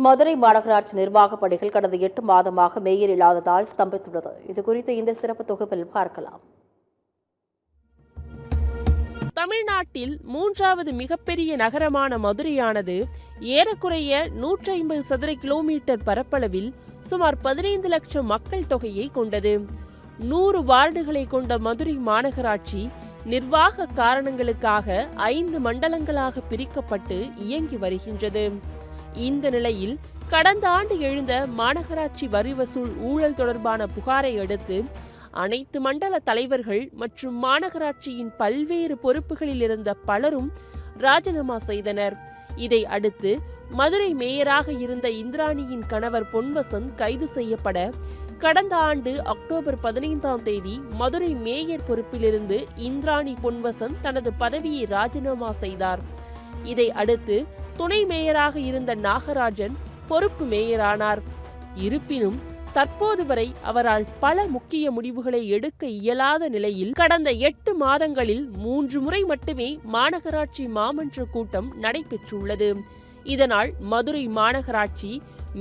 மதுரை மாநகராட்சி நிர்வாக பணிகள் கடந்த 8 மாதமாக மேயர் இல்லாததால் ஸ்தம்பித்துள்ளது. இதுகுறித்து இந்த சிறப்பு தொகுப்பில் பார்க்கலாம். தமிழ்நாட்டில் 3வது மிகப்பெரிய நகரமான மதுரையானது ஏறக்குறைய 150 சதுர கிலோமீட்டர் பரப்பளவில் சுமார் 15 லட்சம் மக்கள் தொகையை கொண்டது. 100 வார்டுகளை கொண்ட மதுரை மாநகராட்சி நிர்வாக காரணங்களுக்காக 5 மண்டலங்களாக பிரிக்கப்பட்டு இயங்கி வருகின்றது. இந்த நிலையில் கடந்த ஆண்டு எழுந்த மாநகராட்சி வரி வசூல் ஊழல் தொடர்பான புகாரை அடுத்து அனைத்து மண்டல தலைவர்கள் மற்றும் மாநகராட்சியின் பல்வேறு பொறுப்புகளில் இருந்த பலரும் ராஜினாமா செய்தனர். இதை அடுத்து மதுரை மேயராக இருந்த இந்திராணியின் கணவர் பொன்வசந்த் கைது செய்யப்பட கடந்த ஆண்டு அக்டோபர் 15ஆம் தேதி மதுரை மேயர் பொறுப்பிலிருந்து இந்திராணி பொன்வசந்த் தனது பதவியை ராஜினாமா செய்தார். இதை அடுத்து துணை மேயராக இருந்த நாகராஜன் பொறுப்பு மேயரானார். இருப்பினும் தற்போது வரை அவரால் பல முக்கிய முடிவுகளை எடுக்க இயலாத நிலையில் கடந்த 8 மாதங்களில் 3 முறை மட்டுமே மாநகராட்சி மாமன்ற கூட்டம் நடைபெற்றுள்ளது. இதனால் மதுரை மாநகராட்சி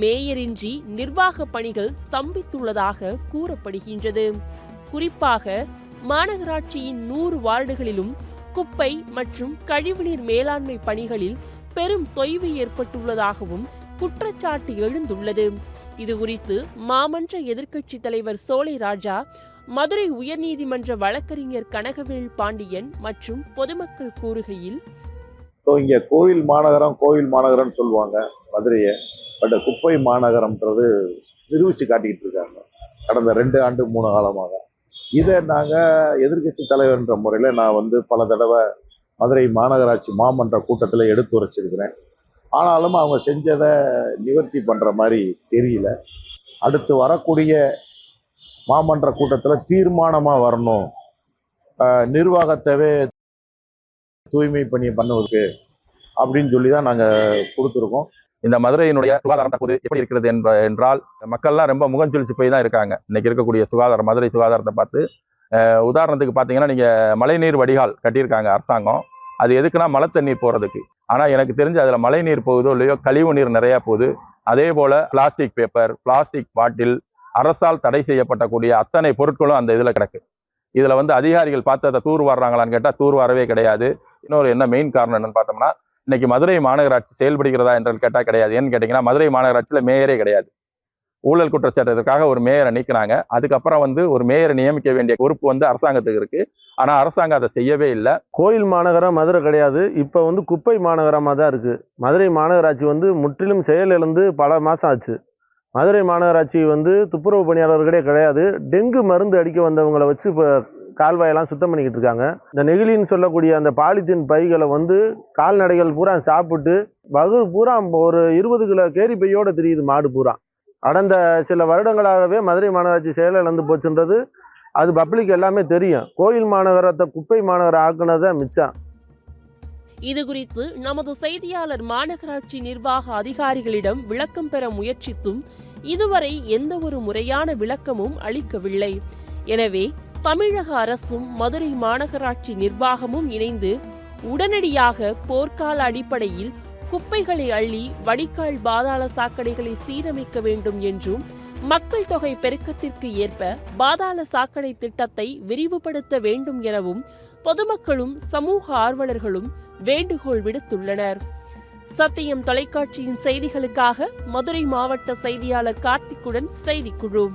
மேயரின்றி நிர்வாக பணிகள் ஸ்தம்பித்துள்ளதாக கூறப்படுகின்றது. குறிப்பாக மாநகராட்சியின் 100 வார்டுகளிலும் குப்பை மற்றும் கழிவுநீர் மேலாண்மை பணிகளில் பெரும் தொய்வு ஏற்பட்டுள்ளதாகவும் குற்றச்சாட்டு எழுந்துள்ளது. இதுகுறித்து மாமன்ற எதிர்க்கட்சித் தலைவர் சோலை ராஜா, மதுரை உயர்நீதிமன்ற வழக்கறிஞர் கனகவேல் பாண்டியன் மற்றும் பொதுமக்கள் கூறுகையில், இங்க கோயில் மாநகரம் சொல்லுவாங்க மதுரையை. பட் குப்பை மாநகரம்ன்றது நிரூபிச்சு காட்டிக்கிட்டு இருக்காங்க கடந்த 2 ஆண்டு 3 காலமாக. இதை நாங்கள் எதிர்கட்சி தலைவர்ன்ற முறையில் நான் பல தடவை மதுரை மாநகராட்சி மாமன்ற கூட்டத்தில் எடுத்து உரைச்சிருக்கிறேன். ஆனாலும் அவங்க செஞ்சதை நிவர்த்தி பண்ணுற மாதிரி தெரியல. அடுத்து வரக்கூடிய மாமன்ற கூட்டத்தில் தீர்மானமாக வரணும், நிர்வாகத்தவே தூய்மை பணி பண்ணுவதற்கு அப்படின்னு சொல்லி தான் நாங்கள் கொடுத்துருக்கோம். இந்த மதுரையினுடைய சுகாதாரம் தற்போது எப்படி இருக்கிறது என்றால் மக்கள்லாம் ரொம்ப முகஞ்சொலிச்சு போய் தான் இருக்காங்க. இன்னைக்கு இருக்கக்கூடிய மதுரை சுகாதாரத்தை பார்த்து உதாரணத்துக்கு பார்த்தீங்கன்னா, நீங்கள் மழைநீர் வடிகால் கட்டியிருக்காங்க அரசாங்கம். அது எதுக்குன்னா மழை தண்ணீர் போகிறதுக்கு. ஆனால் எனக்கு தெரிஞ்சு அதில் மழை நீர் போகுதோ இல்லையோ கழிவு நீர் நிறையா போகுது. அதே போல் பிளாஸ்டிக் பேப்பர், பிளாஸ்டிக் பாட்டில், அரசால் தடை செய்யப்பட்டக்கூடிய அத்தனை பொருட்களும் அந்த இதில் கிடக்கு. இதில் அதிகாரிகள் பார்த்து அதை தூர் வாடுறாங்களான்னு கேட்டால் தூர் வரவே கிடையாது. இன்னொரு என்ன மெயின் காரணம் என்னன்னு பார்த்தோம்னா, இன்னைக்கு மதுரை மாநகராட்சி செயல்படுகிறதா என்று கேட்டால் கிடையாது. ஏன்னு கேட்டிங்கன்னா, மதுரை மாநகராட்சியில் மேயரே கிடையாது. ஊழல் குற்றச்சாட்டுக்காக ஒரு மேயரை நீக்கினாங்க. அதுக்கப்புறம் ஒரு மேயரை நியமிக்க வேண்டிய பொறுப்பு அரசாங்கத்துக்கு இருக்கு. ஆனால் அரசாங்கம் அதை செய்யவே இல்லை. கோயில் மாநகரம் மதுரை கிடையாது, இப்போ குப்பை மாநகரமாக தான் இருக்கு. மதுரை மாநகராட்சி முற்றிலும் செயலிழந்து பல மாதம் ஆச்சு. மதுரை மாநகராட்சி துப்புரவு பணியாளர்களே கிடையாது. டெங்கு மருந்து அடிக்க வந்தவங்களை வச்சு இப்போ கால்வாயெல்லாம் சுத்தம் பண்ணிக்கிட்டு இருக்காங்க. இந்த நெகிழின்னு சொல்லக்கூடிய அந்த பாலித்தீன் பைகளை கால்நடைகள் பூரா சாப்பிட்டு வகுறு பூரா ஒரு 20 கிலோ கேரி பையோடு தெரியுது மாடு பூரா. கடந்த சில வருடங்களாகவே மதுரை மாநகராட்சி செயலிழந்து போச்சுன்றது அது பப்ளிக் எல்லாமே தெரியும். கோயில் மாநகரத்தை குப்பை மாநகரம் ஆக்குனதை மிச்சம். இது குறித்து நமது செய்தியாளர் மாநகராட்சி நிர்வாக அதிகாரிகளிடம் விளக்கம் பெற முயற்சித்தும் இதுவரை எந்த ஒரு முறையான விளக்கமும் அளிக்கவில்லை. எனவே தமிழக அரசும் மதுரை மாநகராட்சி நிர்வாகமும் இணைந்து உடனடியாக போர்க்கால அடிப்படையில் குப்பைகளை அள்ளி வடிகால் பாதாள சாக்கடைகளை சீரமைக்க வேண்டும் என்றும் மக்கள் தொகை பெருக்கத்திற்கு ஏற்ப பாதாள சாக்கடை திட்டத்தை விரிவுபடுத்த வேண்டும் எனவும் பொதுமக்களும் சமூக ஆர்வலர்களும் வேண்டுகோள் விடுத்துள்ளனர். சத்தியம் தொலைக்காட்சியின் செய்திகளுக்காக மதுரை மாவட்ட செய்தியாளர் கார்த்திக்குடன் செய்திக்குழு.